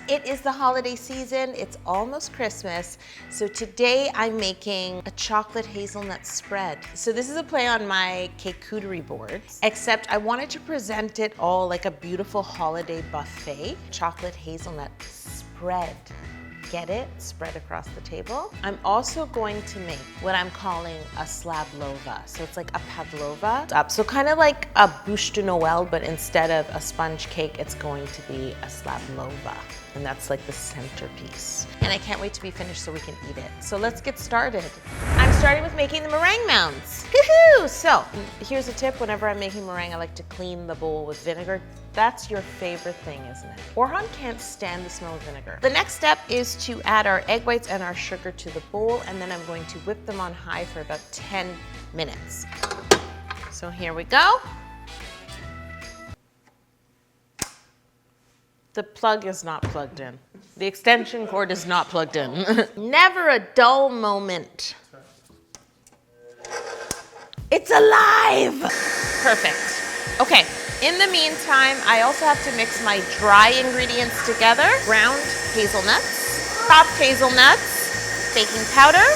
It is the holiday season, it's almost Christmas, so today I'm making a chocolate hazelnut spread. So this is a play on my charcuterie board, except I wanted to present it all like a beautiful holiday buffet. Chocolate hazelnut spread. Get it? Spread across the table. I'm also going to make what I'm calling a Slablova. So it's like a Pavlova. So kind of like a bûche de Noël, but instead of a sponge cake, it's going to be a Slablova. And that's like the centerpiece. And I can't wait to be finished so we can eat it. So let's get started. I'm starting with making the meringue mounds. Woohoo! So here's a tip. Whenever I'm making meringue, I like to clean the bowl with vinegar. That's your favorite thing, isn't it? Orhan can't stand the smell of vinegar. The next step is to add our egg whites and our sugar to the bowl, and then I'm going to whip them on high for about 10 minutes. So here we go. The plug is not plugged in. The extension cord is not plugged in. Never a dull moment. It's alive! Perfect. Okay, in the meantime, I also have to mix my dry ingredients together. Ground hazelnuts, chopped hazelnuts, baking powder,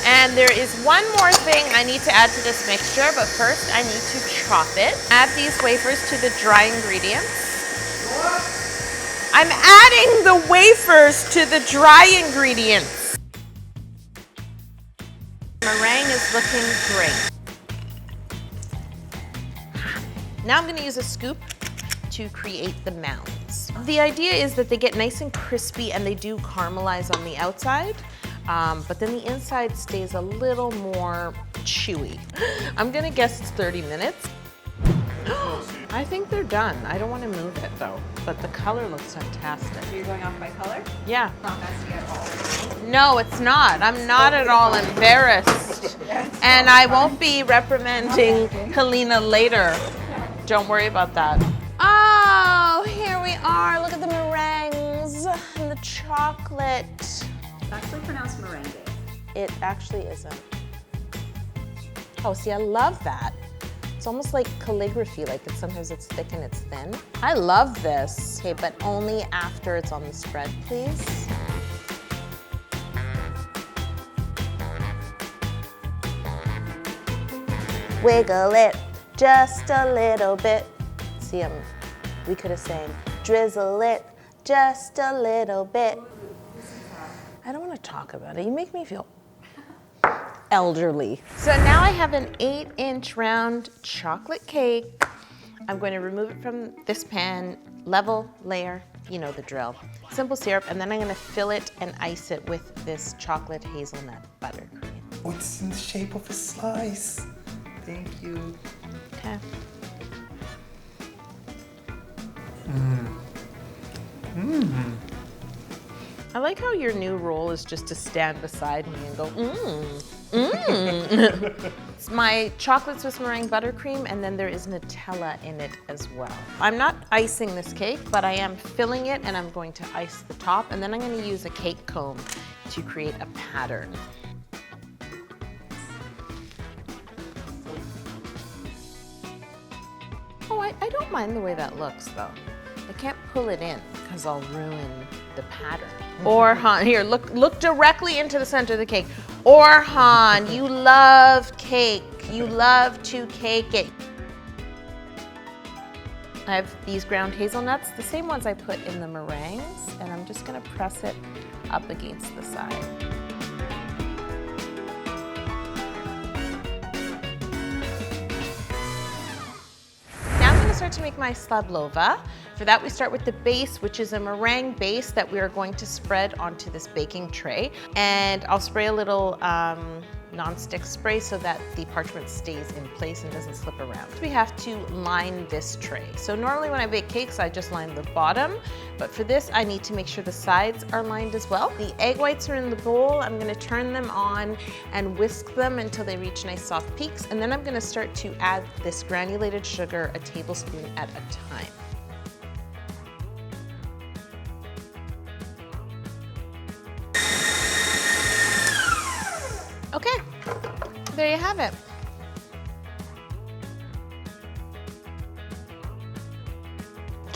and there is one more thing I need to add to this mixture, but first I need to chop it. Add these wafers to the dry ingredients. I'm adding the wafers to the dry ingredients. Meringue is looking great. Now I'm gonna use a scoop to create the mounds. The idea is that they get nice and crispy and they do caramelize on the outside, but then the inside stays a little more chewy. I'm gonna guess it's 30 minutes. I think they're done. I don't want to move it though, but the color looks fantastic. So you're going off by color? Yeah. It's not messy at all. No, it's not. I'm not at all embarrassed. And I won't be reprimanding Helena later. Don't worry about that. Oh, here we are. Look at the meringues and the chocolate. It's actually pronounced meringue. It actually isn't. Oh, see, I love that. It's almost like calligraphy, like sometimes it's thick and it's thin. I love this. Okay, but only after it's on the spread, please. Wiggle it just a little bit. See, we could have sang, drizzle it just a little bit. I don't want to talk about it. You make me feel elderly. So now I have an 8-inch round chocolate cake. I'm going to remove it from this pan, level, layer, you know the drill. Simple syrup, and then I'm going to fill it and ice it with this chocolate hazelnut buttercream. Oh, it's in the shape of a slice. Thank you. Okay. I like how your new role is just to stand beside me and go, It's my chocolate Swiss meringue buttercream, and then there is Nutella in it as well. I'm not icing this cake, but I am filling it, and I'm going to ice the top, and then I'm going to use a cake comb to create a pattern. Oh, I don't mind the way that looks, though. I can't pull it in because I'll ruin the pattern. Orhan, here, look directly into the center of the cake. Orhan, you love cake. You love to cake it. I have these ground hazelnuts, the same ones I put in the meringues, and I'm just gonna press it up against the side. Start to make my Slablova. For that, we start with the base, which is a meringue base that we are going to spread onto this baking tray. And I'll spray a little non-stick spray so that the parchment stays in place and doesn't slip around. We have to line this tray. So normally when I bake cakes, I just line the bottom, but for this, I need to make sure the sides are lined as well. The egg whites are in the bowl. I'm gonna turn them on and whisk them until they reach nice soft peaks, and then I'm gonna start to add this granulated sugar a tablespoon at a time. Okay, there you have it.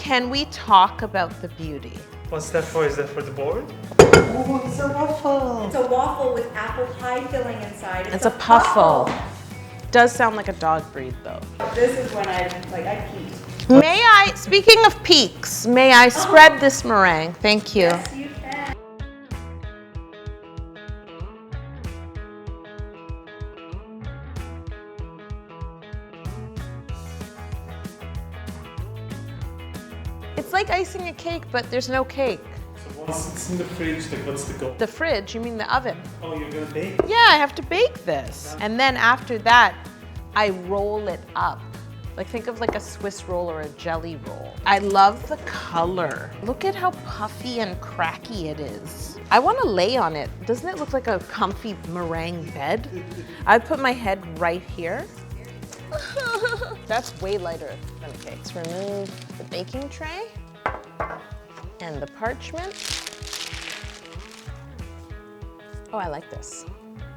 Can we talk about the beauty? What's that for? Is that for the board? Oh, it's a waffle. It's a waffle with apple pie filling inside. It's a puffle. Does sound like a dog breed though. This is when I peaked. May I, speaking of peaks, may I spread this meringue? Thank you. Yes, you can. It's like icing a cake, but there's no cake. So once it's in the fridge, like what's the goal? The fridge, you mean the oven? Oh, you're gonna bake? Yeah, I have to bake this. And then after that, I roll it up. Like think of like a Swiss roll or a jelly roll. I love the color. Look at how puffy and cracky it is. I want to lay on it. Doesn't it look like a comfy meringue bed? I'd put my head right here. That's way lighter than a cake. Let's remove the baking tray and the parchment. Oh, I like this.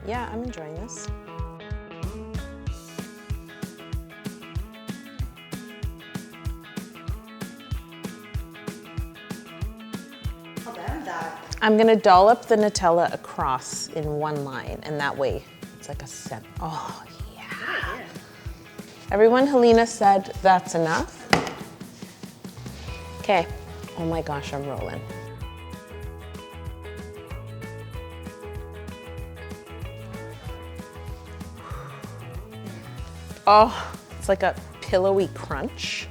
Yeah, I'm enjoying this. I'm gonna dollop the Nutella across in one line, and that way it's like a set. Oh, yeah. Everyone, Helena said that's enough. Okay. Oh my gosh, I'm rolling. Oh, it's like a pillowy crunch.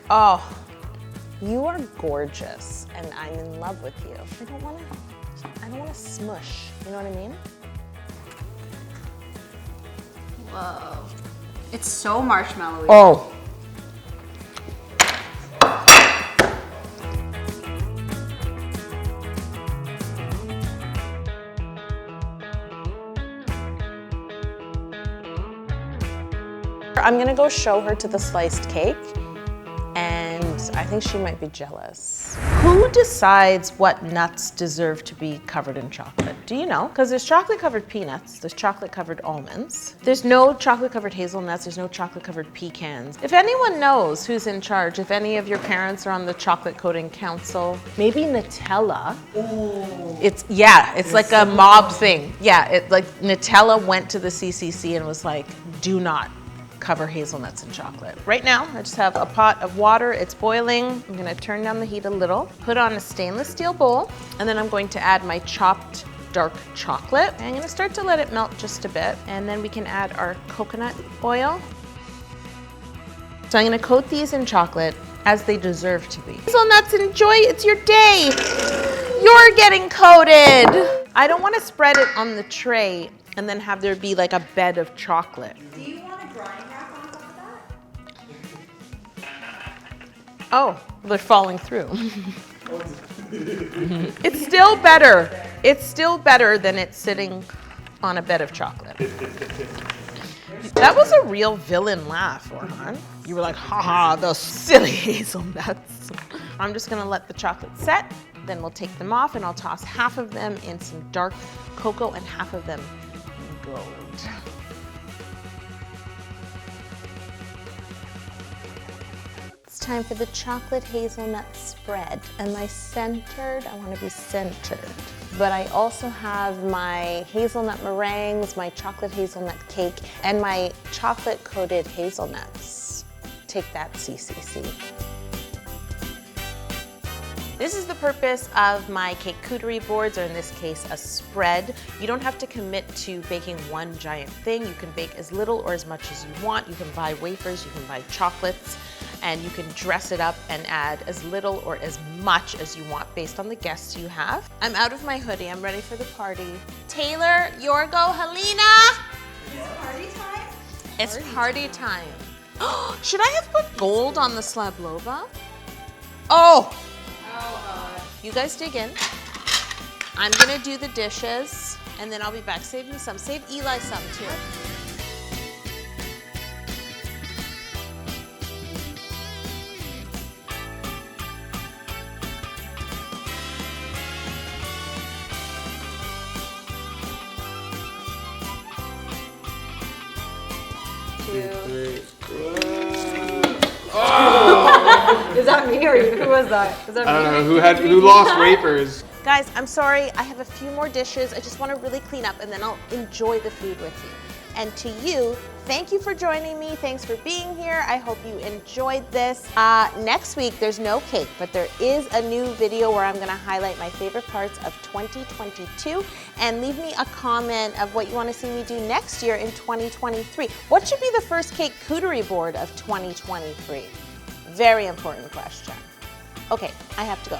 Oh, you are gorgeous, and I'm in love with you. I don't wanna smush, you know what I mean? Whoa. It's so marshmallowy. Oh. I'm gonna go show her to the sliced cake, and I think she might be jealous. Who decides what nuts deserve to be covered in chocolate? Do you know? Because there's chocolate covered peanuts, there's chocolate covered almonds, there's no chocolate covered hazelnuts, there's no chocolate covered pecans. If anyone knows who's in charge, if any of your parents are on the chocolate coating council, maybe Nutella. Oh. It's like a mob thing. Yeah, it like Nutella went to the CCC and was like, do not cover hazelnuts in chocolate. Right now, I just have a pot of water. It's boiling. I'm gonna turn down the heat a little, put on a stainless steel bowl, and then I'm going to add my chopped dark chocolate. I'm gonna start to let it melt just a bit, and then we can add our coconut oil. So I'm gonna coat these in chocolate as they deserve to be. Hazelnuts, enjoy, it's your day. You're getting coated. I don't wanna spread it on the tray and then have there be like a bed of chocolate. Do you want a drying rack on top of that? Oh, they're falling through. It's still better. It's still better than it sitting on a bed of chocolate. That was a real villain laugh, Orhan. You were like, haha, those silly hazelnuts. I'm just gonna let the chocolate set, then we'll take them off and I'll toss half of them in some dark cocoa and half of them in gold. It's time for the chocolate hazelnut spread. Am I centered? I want to be centered. But I also have my hazelnut meringues, my chocolate hazelnut cake, and my chocolate coated hazelnuts. Take that, CCC. This is the purpose of my charcuterie boards, or in this case, a spread. You don't have to commit to baking one giant thing. You can bake as little or as much as you want. You can buy wafers, you can buy chocolates, and you can dress it up and add as little or as much as you want based on the guests you have. I'm out of my hoodie, I'm ready for the party. Taylor, Yorgo, Helena! It's party time? It's party time. Should I have put gold on the Slablova? Oh! You guys dig in. I'm gonna do the dishes and then I'll be back. Save me some. Save Eli some too. Two. Oh! Is that me or you? Who was that? Is that me? I don't know who lost wafers. Guys, I'm sorry, I have a few more dishes. I just want to really clean up and then I'll enjoy the food with you. And to you, thank you for joining me. Thanks for being here. I hope you enjoyed this. Next week, there's no cake, but there is a new video where I'm gonna highlight my favorite parts of 2022 and leave me a comment of what you wanna see me do next year in 2023. What should be the first cake cootery board of 2023? Very important question. Okay, I have to go.